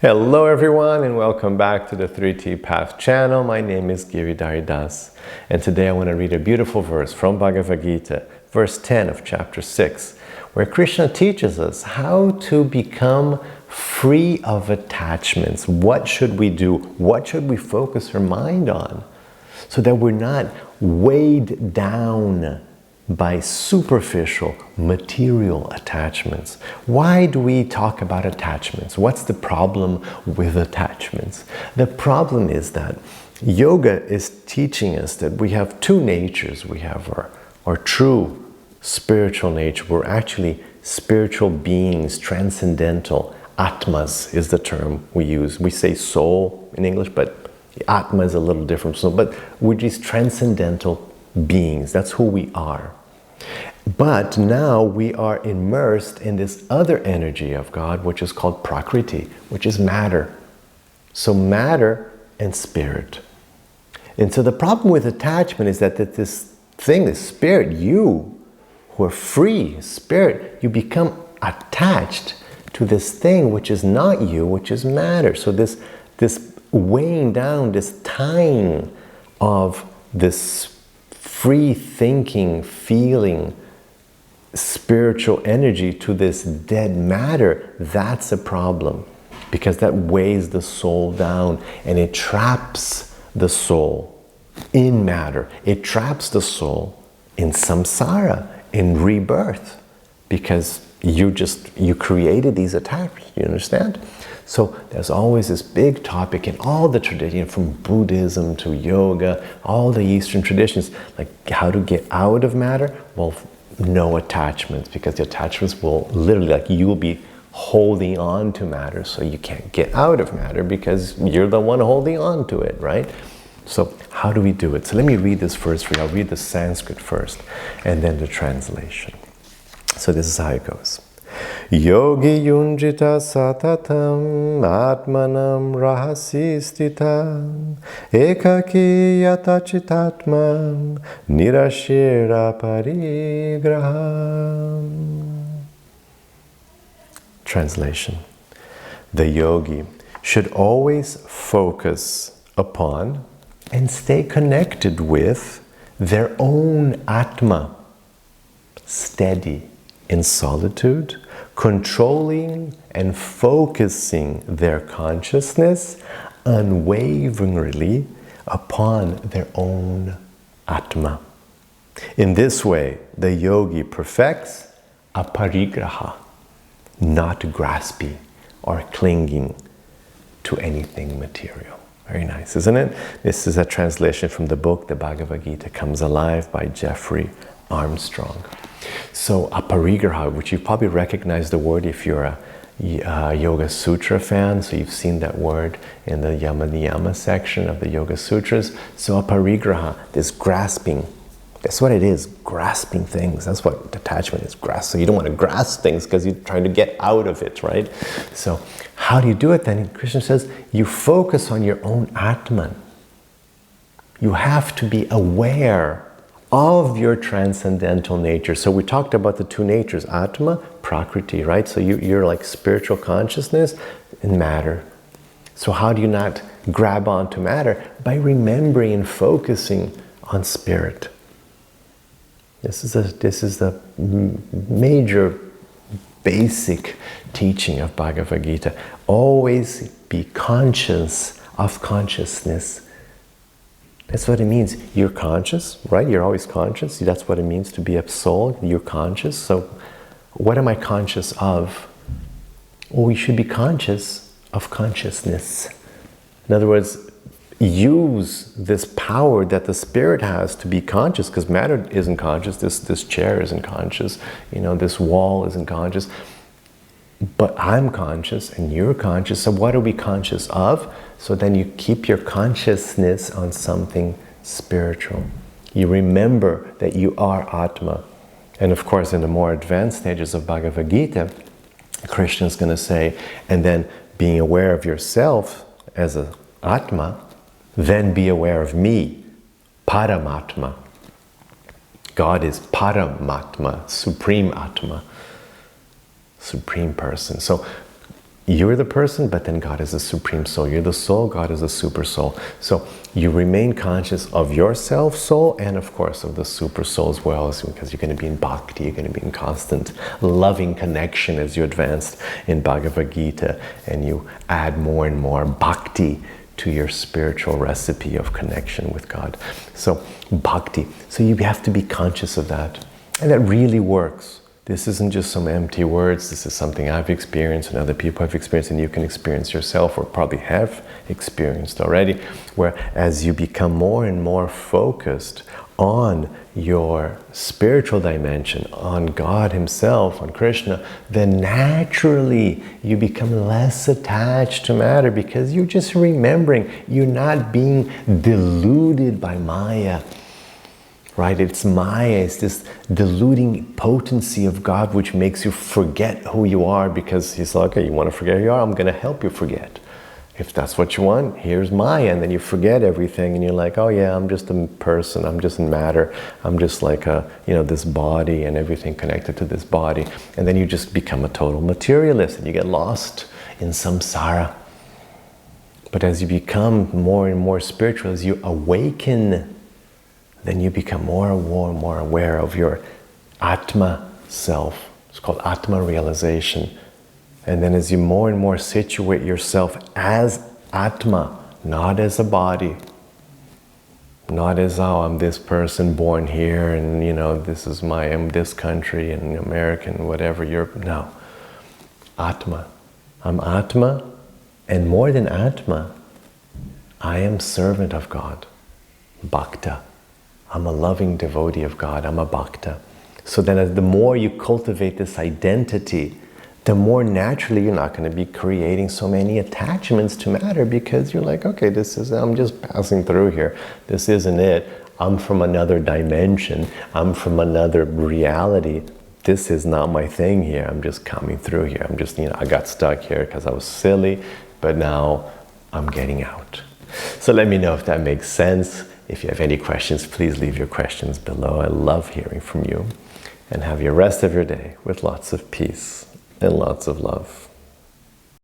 Hello everyone and welcome back to the 3T Path channel. My name is Giridhari and today I want to read a beautiful verse from Bhagavad Gita, verse 10 of chapter 6, where Krishna teaches us how to become free of attachments. What should we do? What should we focus our mind on so that we're not weighed down by superficial material attachments? Why do we talk about attachments? What's the problem with attachments? The problem is that yoga is teaching us that we have two natures. We have our true spiritual nature. We're actually spiritual beings, transcendental. Atmas is the term we use. We say soul in English, but atma is a little different. But we're just transcendental beings. That's who we are. But now we are immersed in this other energy of God, which is called prakriti, which is matter. So matter and spirit. And so the problem with attachment is that this thing, this spirit, you who are free, spirit, you become attached to this thing which is not you, which is matter. So this weighing down, this tying of this free thinking, feeling, spiritual energy to this dead matter, that's a problem, because that weighs the soul down and it traps the soul in matter. It traps the soul in samsara, in rebirth, because you created these attachments, you understand? So there's always this big topic in all the traditions, from Buddhism to yoga, all the Eastern traditions, like how to get out of matter. Well, no attachments, because the attachments will literally, like, you will be holding on to matter, so you can't get out of matter because you're the one holding on to it, right? So how do we do it? So let me read this first for you. I'll read the Sanskrit first and then the translation. So this is how it goes. Yogi yuñjīta satatam ātmānaṁ rahasi sthitaḥ ekākī yatacittātmā nirāśīr aparigraha. Translation. The yogi should always focus upon and stay connected with their own atma, steady in solitude, controlling and focusing their consciousness unwaveringly upon their own atma. In this way, the yogi perfects aparigraha, not grasping or clinging to anything material. Very nice, isn't it? This is a translation from the book, The Bhagavad Gita Comes Alive by Jeffrey Armstrong. So aparigraha, which you probably recognize the word if you're a Yoga Sutra fan, so you've seen that word in the Yama Niyama section of the Yoga Sutras. So aparigraha, this grasping, that's what it is, grasping things. That's what detachment is, grasp. So you don't want to grasp things because you're trying to get out of it, right? So how do you do it then? Krishna says, you focus on your own atman. You have to be aware of your transcendental nature. So we talked about the two natures, atma, prakriti, right? So you're like spiritual consciousness and matter. So how do you not grab onto matter? By remembering and focusing on spirit. This is the major basic teaching of Bhagavad Gita. Always be conscious of consciousness. That's what it means. You're conscious, right? You're always conscious. That's what it means to be a soul. You're conscious. So what am I conscious of? Well, we should be conscious of consciousness. In other words, use this power that the spirit has to be conscious, because matter isn't conscious. This chair isn't conscious. This wall isn't conscious. But I'm conscious and you're conscious. So what are we conscious of? So then you keep your consciousness on something spiritual. You remember that you are Atma. And of course, in the more advanced stages of Bhagavad Gita, Krishna is going to say, and then being aware of yourself as an Atma, then be aware of me, Paramatma. God is Paramatma, Supreme Atma, Supreme Person. So you're the person, but then God is the supreme soul. You're the soul, God is the super soul. So you remain conscious of yourself, soul, and of course of the super soul as well, because you're going to be in bhakti, you're going to be in constant loving connection as you advance in Bhagavad Gita, and you add more and more bhakti to your spiritual recipe of connection with God. So bhakti. So you have to be conscious of that. And that really works. This isn't just some empty words. This is something I've experienced and other people have experienced, and you can experience yourself, or probably have experienced already, where as you become more and more focused on your spiritual dimension, on God Himself, on Krishna, then naturally you become less attached to matter, because you're just remembering, you're not being deluded by Maya. Right? It's Maya, it's this deluding potency of God which makes you forget who you are, because He's like, okay, you want to forget who you are? I'm going to help you forget. If that's what you want, here's Maya. And then you forget everything and you're like, oh yeah, I'm just a person, I'm just matter, I'm just like this body and everything connected to this body. And then you just become a total materialist and you get lost in samsara. But as you become more and more spiritual, as you awaken, then you become more and more aware of your atma self. It's called atma realization. And then as you more and more situate yourself as atma, not as a body, not as, oh, I'm this person born here and this is I'm this country and American, whatever, Europe. No. Atma. I'm atma, and more than atma, I am servant of God. Bhakta. I'm a loving devotee of God. I'm a bhakta. So then as the more you cultivate this identity, the more naturally you're not going to be creating so many attachments to matter, because you're like, okay, I'm just passing through here. This isn't it. I'm from another dimension. I'm from another reality. This is not my thing here. I'm just coming through here. I'm just, I got stuck here because I was silly, but now I'm getting out. So let me know if that makes sense. If you have any questions, please leave your questions below. I love hearing from you. And have your rest of your day with lots of peace and lots of love.